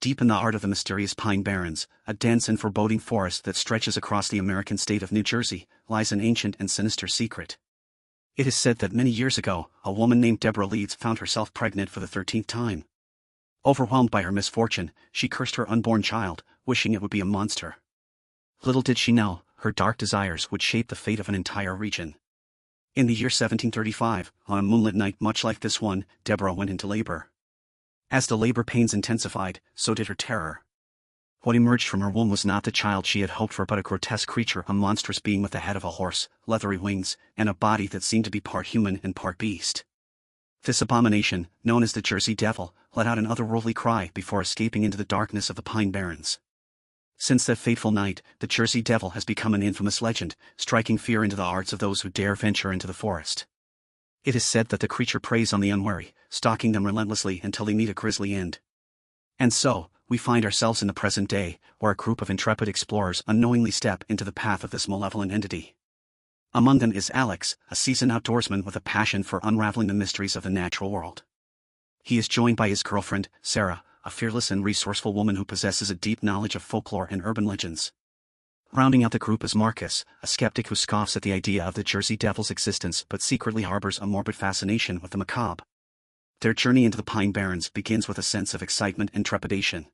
Deep in the heart of the mysterious Pine Barrens, a dense and foreboding forest that stretches across the American state of New Jersey, lies an ancient and sinister secret. It is said that many years ago, a woman named Deborah Leeds found herself pregnant for the 13th time. Overwhelmed by her misfortune, she cursed her unborn child, wishing it would be a monster. Little did she know, her dark desires would shape the fate of an entire region. In the year 1735, on a moonlit night much like this one, Deborah went into labor. As the labor pains intensified, so did her terror. What emerged from her womb was not the child she had hoped for but a grotesque creature, a monstrous being with the head of a horse, leathery wings, and a body that seemed to be part human and part beast. This abomination, known as the Jersey Devil, let out an otherworldly cry before escaping into the darkness of the Pine Barrens. Since that fateful night, the Jersey Devil has become an infamous legend, striking fear into the hearts of those who dare venture into the forest. It is said that the creature preys on the unwary, stalking them relentlessly until they meet a grisly end. And so, we find ourselves in the present day, where a group of intrepid explorers unknowingly step into the path of this malevolent entity. Among them is Alex, a seasoned outdoorsman with a passion for unraveling the mysteries of the natural world. He is joined by his girlfriend, Sarah, a fearless and resourceful woman who possesses a deep knowledge of folklore and urban legends. Rounding out the group is Marcus, a skeptic who scoffs at the idea of the Jersey Devil's existence but secretly harbors a morbid fascination with the macabre. Their journey into the Pine Barrens begins with a sense of excitement and trepidation.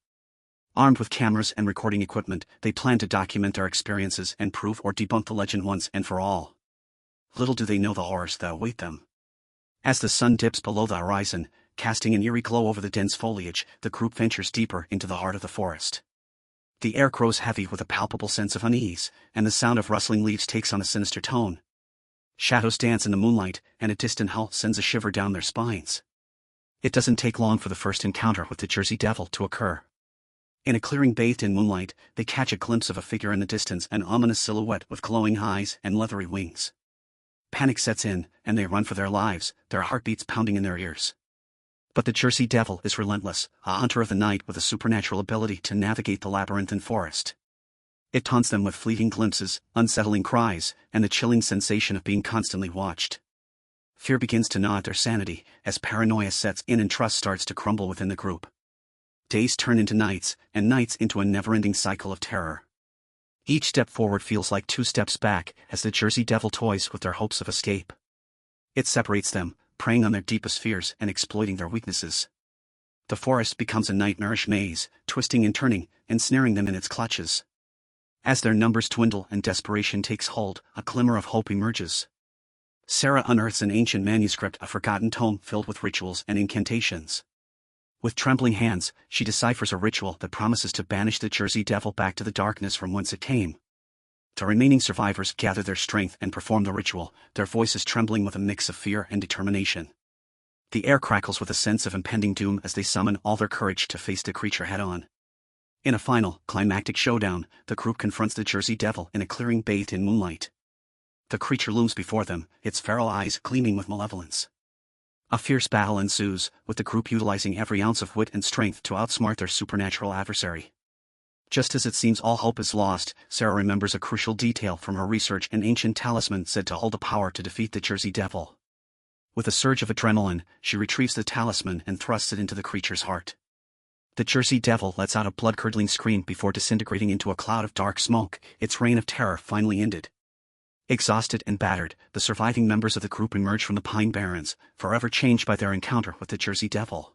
Armed with cameras and recording equipment, they plan to document their experiences and prove or debunk the legend once and for all. Little do they know the horrors that await them. As the sun dips below the horizon, casting an eerie glow over the dense foliage, the group ventures deeper into the heart of the forest. The air grows heavy with a palpable sense of unease, and the sound of rustling leaves takes on a sinister tone. Shadows dance in the moonlight, and a distant howl sends a shiver down their spines. It doesn't take long for the first encounter with the Jersey Devil to occur. In a clearing bathed in moonlight, they catch a glimpse of a figure in the distance, an ominous silhouette with glowing eyes and leathery wings. Panic sets in, and they run for their lives, their heartbeats pounding in their ears. But the Jersey Devil is relentless, a hunter of the night with a supernatural ability to navigate the labyrinthine forest. It taunts them with fleeting glimpses, unsettling cries, and the chilling sensation of being constantly watched. Fear begins to gnaw at their sanity, as paranoia sets in and trust starts to crumble within the group. Days turn into nights, and nights into a never-ending cycle of terror. Each step forward feels like 2 steps back as the Jersey Devil toys with their hopes of escape. It separates them, preying on their deepest fears and exploiting their weaknesses. The forest becomes a nightmarish maze, twisting and turning, ensnaring them in its clutches. As their numbers dwindle and desperation takes hold, a glimmer of hope emerges. Sarah unearths an ancient manuscript, a forgotten tome filled with rituals and incantations. With trembling hands, she deciphers a ritual that promises to banish the Jersey Devil back to the darkness from whence it came. The remaining survivors gather their strength and perform the ritual, their voices trembling with a mix of fear and determination. The air crackles with a sense of impending doom as they summon all their courage to face the creature head-on. In a final, climactic showdown, the group confronts the Jersey Devil in a clearing bathed in moonlight. The creature looms before them, its feral eyes gleaming with malevolence. A fierce battle ensues, with the group utilizing every ounce of wit and strength to outsmart their supernatural adversary. Just as it seems all hope is lost, Sarah remembers a crucial detail from her research: an ancient talisman said to hold the power to defeat the Jersey Devil. With a surge of adrenaline, she retrieves the talisman and thrusts it into the creature's heart. The Jersey Devil lets out a blood-curdling scream before disintegrating into a cloud of dark smoke, its reign of terror finally ended. Exhausted and battered, the surviving members of the group emerge from the Pine Barrens, forever changed by their encounter with the Jersey Devil.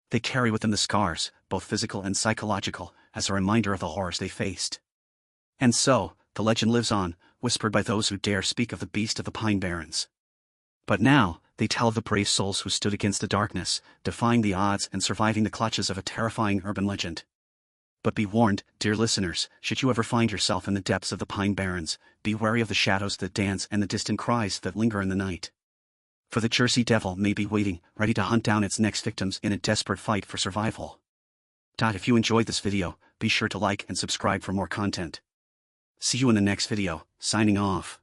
They carry with them the scars, both physical and psychological, as a reminder of the horrors they faced. And so, the legend lives on, whispered by those who dare speak of the beast of the Pine Barrens. But now, they tell of the brave souls who stood against the darkness, defying the odds and surviving the clutches of a terrifying urban legend. But be warned, dear listeners, should you ever find yourself in the depths of the Pine Barrens, be wary of the shadows that dance and the distant cries that linger in the night. For the Jersey Devil may be waiting, ready to hunt down its next victims in a desperate fight for survival. If you enjoyed this video, be sure to like and subscribe for more content. See you in the next video, signing off.